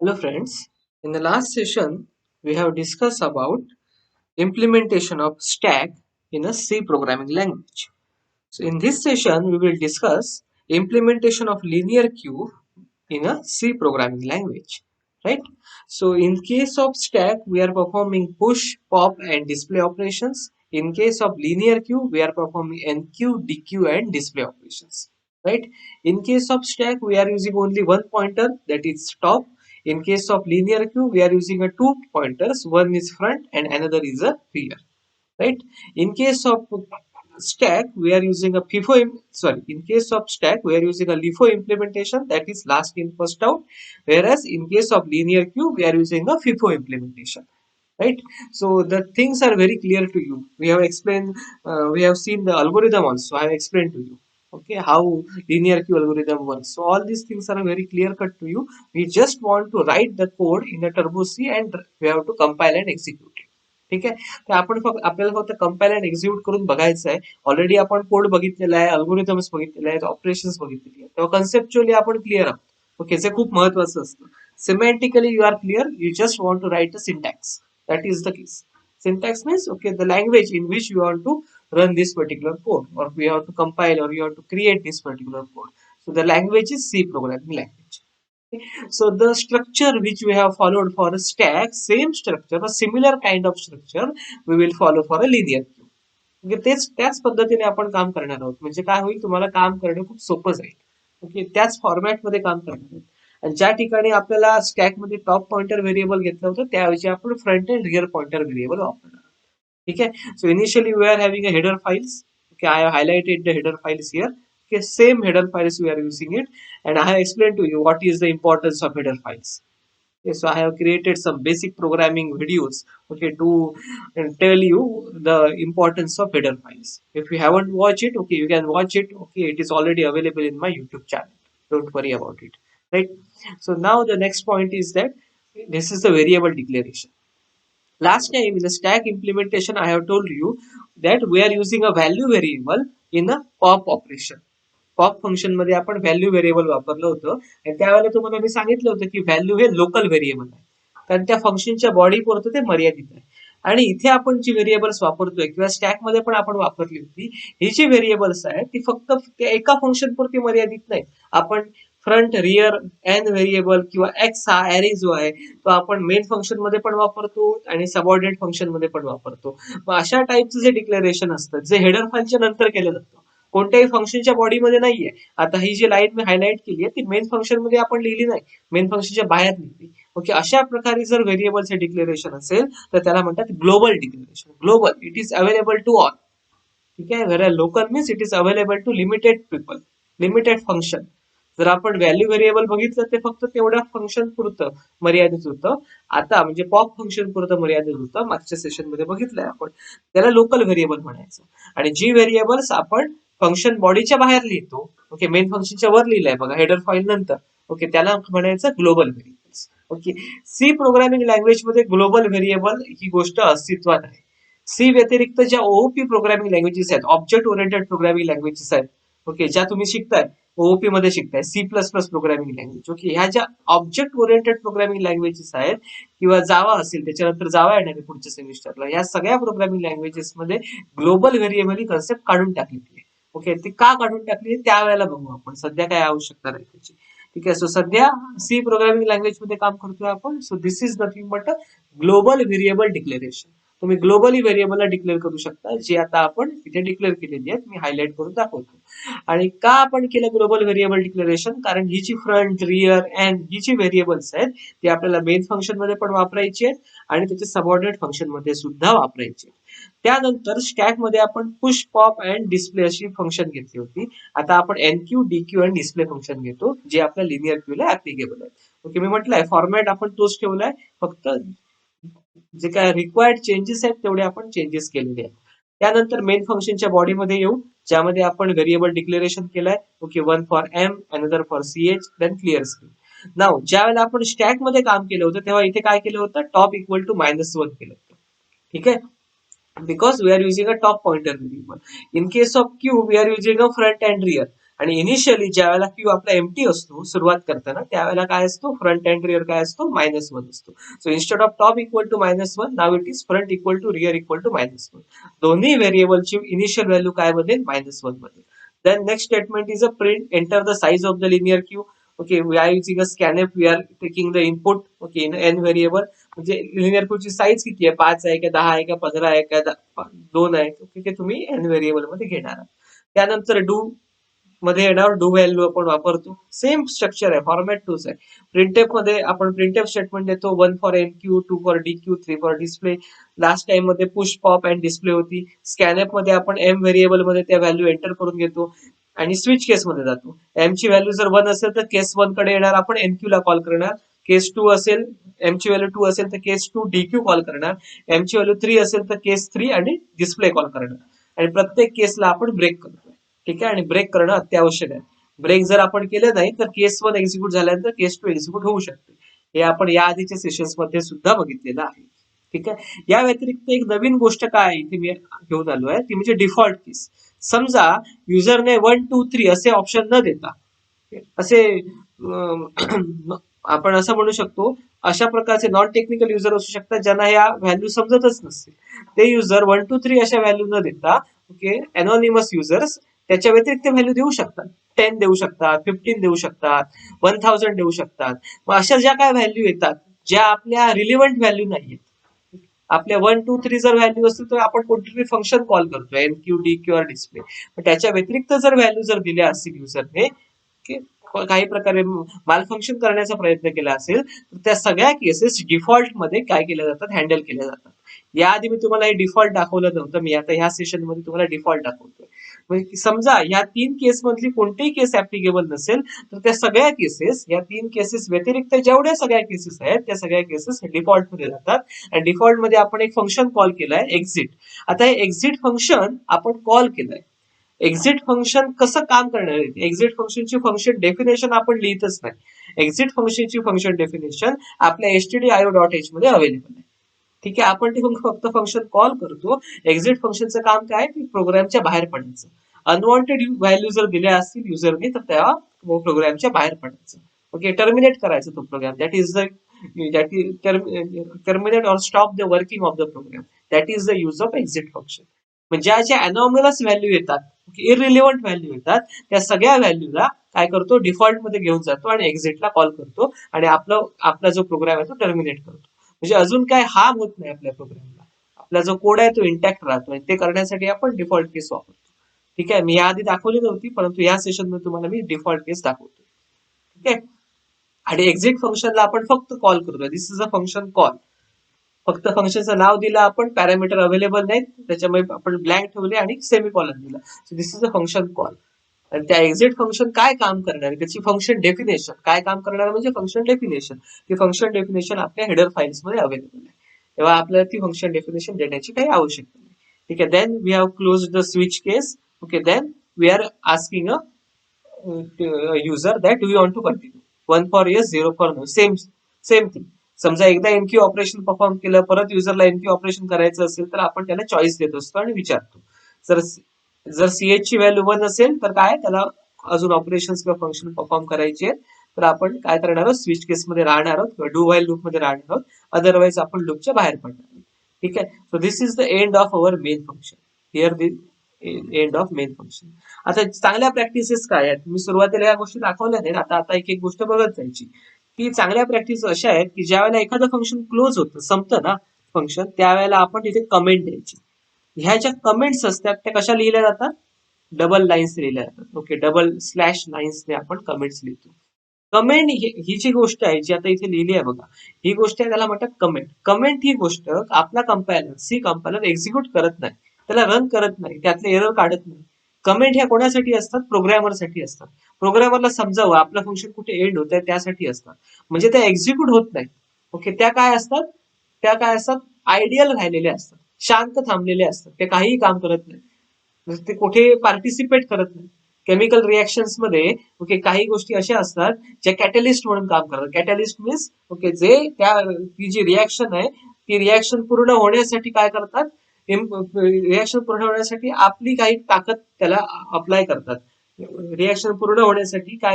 Hello friends, in the last session we have discussed about implementation of stack in a C programming language. So in this session we will discuss implementation of linear queue in a C programming language, right? So in case of stack we are performing push, pop and display operations. In case of linear queue we are performing enqueue, dequeue and display operations, right? In case of stack we are using only one pointer, that is top. In case of linear queue we are using a two pointers, one is front and another is a rear, right? In case of stack we are using a in case of stack we are using a LIFO implementation, that is last in first out, whereas in case of linear queue we are using a FIFO implementation, right? So the things are very clear to you. We have explained, we have seen the algorithm also. I have explained to you, okay, how linear queue algorithm works. So all these things are very clear cut to you. We just want to write the code in a turbo C and we have to compile and execute it. ठीक आहे. तर आपण आपल्याला फक्त compile and execute करून बघायचं आहे. Already आपण कोड बघितलेला आहे, अल्गोरिथम्स बघितलेले आहेत, ऑपरेशन्स बघितलेली आहेत, तेव्हा कन्सेप्च्युअली आपण क्लिअर आहोत. ओके, जे खूप महत्वाचं असतं. Semantically you are clear, you just want to write a syntax. That is the case. Syntax means, okay, the language in which you want to run this particular code, or we have to compile, or you have to create this particular code. So the language is C programming language. So the structure which we have followed for a stack, same structure, a similar kind of structure we will follow for a linear queue. म्हणजे त्याच पद्धतीने आपण काम करणार आहोत. म्हणजे काय होईल, तुम्हाला काम करणं खूप सोपं जाईल. ओके, त्याच फॉर्मॅटमध्ये काम करणार आहोत. आणि ज्या ठिकाणी आपल्याला स्टॅक मध्ये टॉप पॉइंटर व्हेरिएबल घेतलं होतं त्याऐवजी आपण front end rear pointer variable वापरणार. ठीक आहे. So initially we are having a header files. Okay, I have highlighted the header files here. Okay, same header files we are using it, and I have explained to you what is the importance of header files. Okay, so I have created some basic programming videos, okay, to tell you the importance of header files. If you haven't watched it, okay, you can watch it. Okay, it is already available in my YouTube channel. Don't worry about it, right? So now the next point is that this is the variable declaration. Last time in the stack implementation, I have told you that we are using a value variable in a pop operation. Pop function मध्ये आपण value variable वापरलं होतं आणि त्यावेळेला तुम्हाला मी सांगितलं होतं की व्हॅल्यू हे लोकल व्हेरिएबल आहे, कारण त्या फंक्शनच्या बॉडी पुरतं ते मर्यादित आहे. आणि इथे आपण जी व्हेरिएबल्स वापरतोय किंवा स्टॅक मध्ये पण आपण वापरली होती, ही जी व्हेरिएबल्स आहेत ती फक्त त्या एका फंक्शन पुरती मर्यादित नाही. आपण फ्रंट, रिअर, एन व्हेरिएबल किंवा एक्स हा ॲरे जो आहे तो आपण मेन फंक्शन मध्ये पण वापरतो आणि सबऑर्डिनेट फंक्शन मध्ये पण वापरतो. मग अशा टाईपचं जे डिक्लेरेशन असतं जे हेडर फाईलच्या नंतर केलं जातं, कोणत्याही फंक्शनच्या बॉडीमध्ये नाहीये. आता ही जी लाईन मी हायलाइट केली आहे ती मेन फंक्शन मध्ये आपण लिहिली नाही, मेन फंक्शनच्या बाहेर लिहिली. ओके, अशा प्रकारे जर व्हेरिएबलचे डिक्लेरेशन असेल तर त्याला म्हणतात global declaration. Global, it is available to all. ठीक आहे. Where local means it is available to limited people, limited function. जर आपण व्हॅल्यू व्हेरिएबल बघितलं ते फक्त तेवढ्या फंक्शन पुरतं मर्यादित होतं. आता म्हणजे पॉप फंक्शन पुरतं मर्यादित होतं. मागच्या सेशन मध्ये बघितलंय आपण, त्याला लोकल व्हेरिएबल म्हणायचं. आणि जी व्हेरिएबल्स आपण फंक्शन बॉडीच्या बाहेर लिहितो, ओके, मेन फंक्शनच्या वर लिहिलंय बघा हेडर फाईल नंतर, ओके, त्याला म्हणायचं global variables. Okay, C programming language मध्ये ग्लोबल व्हेरिएबल ही गोष्ट अस्तित्वात आहे. सी व्यतिरिक्त ज्या ओओपी प्रोग्रामिंग लँग्वेजेस आहेत, ऑब्जेक्ट ओरिएंटेड प्रोग्रामिंग लँग्वेजेस आहेत, ओके, ज्या तुम्ही शिकताय ओओपी मध्ये शिकताय, C plus plus programming language, okay, ह्या ज्या ऑब्जेक्ट ओरिएंटेड प्रोग्रामिंग लँग्वेजेस आहेत किंवा जावा असेल, त्याच्यानंतर जावा येणार आहे पुढच्या सेमिस्टरला, या सगळ्या प्रोग्रामिंग लँग्वेजेस मध्ये ग्लोबल व्हेरिएबल ही कन्सेप्ट काढून टाकली आहे. ओके, ती का काढून टाकली त्यावेळेला बघू आपण, सध्या काय आवश्यकता नाही त्याची. ठीक आहे. सो सध्या सी प्रोग्रामिंग लँग्वेज मध्ये काम करतोय आपण. So this is nothing but a global variable declaration. तुम्ही ग्लोबली व्हेरिएबलला डिक्लेअर करू शकता, जे आता आपण इथे डिक्लेअर केलेली आहेत, मी हायलाइट करून दाखवतो. आणि का आपण केलं ग्लोबल व्हेरिएबल डिक्लेरेशन, कारण ही जी फ्रंट, रिअर अँड ही जी व्हेरिएबल्स आहेत ती आपल्याला मेन फंक्शन मध्ये पण वापरायची आहेत आणि त्याचे सबऑर्डिनेट फंक्शन मध्ये सुद्धा वापरायचे. त्यानंतर स्टॅक मध्ये आपण पुश, पॉप अँड डिस्प्ले अशी फंक्शन घेतली होती. आता आपण enqueue, dequeue and display function घेतो, जे आपल्या लिनियर क्यूला ऍप्लिकेबल आहे. ओके, मी म्हटलंय फॉर्मॅट आपण तोच ठेवलाय, फक्त जे काय रिक्वायर्ड चेंजेस आहेत तेवढे आपण चेंजेस केलेले आहेत. त्यानंतर मेन फंक्शनच्या बॉडीमध्ये येऊ, ज्यामध्ये आपण व्हेरिएबल डिक्लेरेशन केलाय. Okay, one for M, another for CH, then clear screen. नाव ज्या वेळेला आपण स्टॅक मध्ये काम केलं होतं तेव्हा इथे काय केलं होतं, टॉप इक्वल टू -1 केलं होतं. ठीक आहे, because we are using a top pointer variable. In case of queue, we are using a front and rear. आणि इनिशियली ज्या वेळेला क्यू आपला एम्प्टी असतो सुरुवात करताना त्यावेळेला काय असतो फ्रंट अँड रिअर काय असतो -1 असतो. So instead of top equal to -1 now it is front equal to rear equal to -1. दोन्ही व्हेरिएबलची इनिशियल व्हॅल्यू काय बनेल -1 बनेल. Then next statement is a print, enter the size of the linear queue. Okay, we are using a scanf, we are taking the input, okay, in n variable. म्हणजे linear Q ची size किती आहे 5 आहे का 10 आहे का 15 आहे का 2 आहे ओके ते तुम्ही n व्हेरिएबल मध्ये घेणार आहात. त्यानंतर डू मध्ये येणार डू व्हॅल्यू आपण वापरतो सेम स्ट्रक्चर आहे फॉर्मॅट टूच आहे. प्रिंटएफ मध्ये आपण प्रिंटएफ स्टेटमेंट देतो 1 for enqueue 2 for dequeue 3 for display. Last time मध्ये पुश पॉप अँड डिस्प्ले होती. स्कॅनएफ मध्ये आपण एम व्हेरिएबल मध्ये त्या व्हॅल्यू एंटर करून घेतो आणि स्विच केस मध्ये जातो. एम ची व्हॅल्यू जर 1 असेल तर केस 1 कडे येणार आपण एनक्यू ला कॉल करणार. केस 2 असेल एम ची व्हॅल्यू 2 असेल तर केस 2 डीक्यू कॉल करणार. एम ची व्हॅल्यू 3 असेल तर केस 3 आणि डिस्प्ले कॉल करणार. आणि प्रत्येक केसला आपण ब्रेक करतोय. ठीक आहे आणि ब्रेक करणं अत्यावश्यक आहे. ब्रेक जर आपण केलं नाही तर केस 1 एक्झिक्यूट झाल्यानंतर केस 2 एक्झिक्यूट होऊ शकते. हे आपण या आधीच्या सेशन्स मध्ये सुद्धा बघितलेलं आहे. ठीक आहे. या व्यतिरिक्त एक नवीन गोष्ट काय इथे मी घेऊन आलो आहे ती म्हणजे डिफॉल्ट केस. समजा युजरने 1 2 3 असे ऑप्शन न देता असे आपण असं म्हणू शकतो अशा प्रकारचे नॉन टेक्निकल युजर असू शकतात ज्यांना या व्हॅल्यू समजतच नसतील. ते युजर 1 2 3 अशा व्हॅल्यू न देता ओके अनॉनिमस युजर्स त्याच्या व्यतिरिक्त व्हॅल्यू देऊ शकतात. 10 देऊ शकतात 15 देऊ शकतात 1000 देऊ शकतात. मग अशा ज्या काय व्हॅल्यू येतात ज्या आपल्या रिलेव्हंट व्हॅल्यू नाहीयेत आपल्या 1 2 3 जर व्हॅल्यू असतील तर आपण कोणतरी फंक्शन कॉल करतो एनक्यू डीक्यू आर डिस्प्ले. त्याच्या व्यतिरिक्त जर व्हॅल्यू जर दिल्या असतील युजरने काही प्रकारे माल फंक्शन करण्याचा प्रयत्न केला असेल तर त्या सगळ्या केसेस डिफॉल्ट मध्ये काय केल्या जातात हँडल केल्या जातात. याआधी मी तुम्हाला हे डिफॉल्ट दाखवलं नव्हतं मी आता ह्या सेशन मध्ये तुम्हाला डिफॉल्ट दाखवतोय. म्हणजे समजा या 3 केस मधली कोणतीही केस ऍप्लिकेबल नसेल तर त्या सगळ्या केसेस या 3 केसेस व्यतिरिक्त जेवढ्या सगळ्या केसेस आहेत त्या सगळ्या केसेस डिफॉल्ट मध्ये जातात. आणि डिफॉल्ट मध्ये आपण एक फंक्शन कॉल केलंय एक्झिट. आता हे एक्झिट फंक्शन आपण कॉल केलंय. एक्झिट फंक्शन कसं काम करणार आहे एक्झिट फंक्शनची फंक्शन डेफिनेशन आपण लिहितच नाही. एक्झिट फंक्शनची फंक्शन डेफिनेशन आपल्या stdio.h मध्ये अवेलेबल आहे. ठीक आहे आपण ते फक्त फंक्शन कॉल करतो. एक्झिट फंक्शनचं काम काय की प्रोग्रामच्या बाहेर पडायचं. अनवॉन्टेड व्हॅल्यू जर दिल्या असतील युजरने तर त्या प्रोग्रामच्या बाहेर पडायचं. ओके टर्मिनेट करायचं तो program that is terminate or stop the working of the program that is the use of exit function. म्हणजे ज्या अनॉमलस व्हॅल्यू येतात इररिलेव्हंट व्हॅल्यू येतात त्या सगळ्या व्हॅल्यूला काय करतो डिफॉल्ट मध्ये घेऊन जातो आणि एक्झिटला कॉल करतो आणि आपला जो प्रोग्राम आहे तो टर्मिनेट करतो. म्हणजे अजून काय हार्म होत नाही आपल्या प्रोग्रामला. आपला जो कोड आहे तो इंटॅक्ट राहतो आणि ते करण्यासाठी आपण डिफॉल्ट केस वापरतो. ठीक आहे मी याआधी दाखवली नव्हती परंतु या सेशन मध्ये तुम्हाला मी डिफॉल्ट केस दाखवतो. ठीक आहे आणि एक्झिट फंक्शनला आपण फक्त कॉल करतो. दिस इज अ फंक्शन कॉल. फक्त फंक्शनचं नाव दिलं आपण पॅरामीटर अवेलेबल नाहीत त्याच्यामुळे आपण ब्लँक ठेवले आणि सेमीकॉलन दिला. So this is a function call. आणि त्या एक्झिट फंक्शन काय काम करणार त्याची फंक्शन डेफिनेशन काय काम करणार म्हणजे फंक्शन डेफिनेशन. ती फंक्शन डेफिनेशन आपल्या हेडर फाईल्स मध्ये अवेलेबल आहे तेव्हा आपल्याला ती फंक्शन डेफिनेशन देण्याची काही आवश्यकता नाही. ठीक आहे then we have close the switch case. Okay then we are asking a user that do you want to continue 1 for yes 0 for no same thing. समजा एकदा एनक्यू ऑपरेशन परफॉर्म केलं परत युजरला एनक्यू ऑपरेशन करायचं असेल तर आपण त्याला चॉईस देत असतो आणि विचारतो. जर सीएच ची व्हॅल्यू 1 असेल तर काय त्याला अजून ऑपरेशन किंवा फंक्शन परफॉर्म करायचे तर आपण काय करणार आहोत स्विच केस मध्ये राहणार आहोत किंवा डू व्हाईल लूप मध्ये राहणार आहोत. अदरवाईज आपण लूपच्या बाहेर पडणार. ठीक आहे so this is the end of our main function. Here the end of main function. आता चांगल्या प्रॅक्टिसेस काय आहेत मी सुरुवातीला या गोष्टी दाखवल्या नाही आता एक गोष्ट बघत जायची की चांगल्या प्रॅक्टिस अशा आहेत की ज्या वेळेला एखादं फंक्शन क्लोज होतं संपतं ना फंक्शन त्यावेळेला आपण तिथे कमेंट द्यायची. ह्या ज्या कमेंट्स असतात त्या कशा लिहिल्या जातात डबल लाईन्स लिहिल्या जातात. ओके डबल स्लॅश लाईन्सने आपण कमेंट्स लिहितो. कमेंट ही जी गोष्ट आहे जी आता इथे लिहिली आहे बघा ही गोष्ट आहे त्याला म्हणतात कमेंट. कमेंट ही गोष्ट आपला कंपायलर सी कंपायलर एक्झिक्यूट करत नाही त्याला रन करत नाही त्यातले एरर काढत नाही. कमेंट ह्या कोणासाठी असतात प्रोग्रॅमरसाठी असतात. प्रोग्रॅमरला समजावं आपलं फंक्शन कुठे एंड होत आहे त्यासाठी असतात. म्हणजे त्या एक्झिक्यूट होत नाही. ओके त्या काय असतात आयडियल राहिलेले असतात शांत थांबलेले असतात ते काहीही काम करत नाही ते कुठे पार्टिसिपेट करत नाही. केमिकल रिएक्शन्स मध्ये ओके काही गोष्टी अशा असतात ज्या कॅटलिस्ट म्हणून काम करतात. कॅटलिस्ट मीन्स ओके जे ती जी रिएक्शन आहे ती रिएक्शन पूर्ण होण्यासाठी काय करतात रिएक्शन पूर्ण होण्यासाठी आपली काही ताकद त्याला अप्लाय करतात. रिॲक्शन पूर्ण होण्यासाठी काय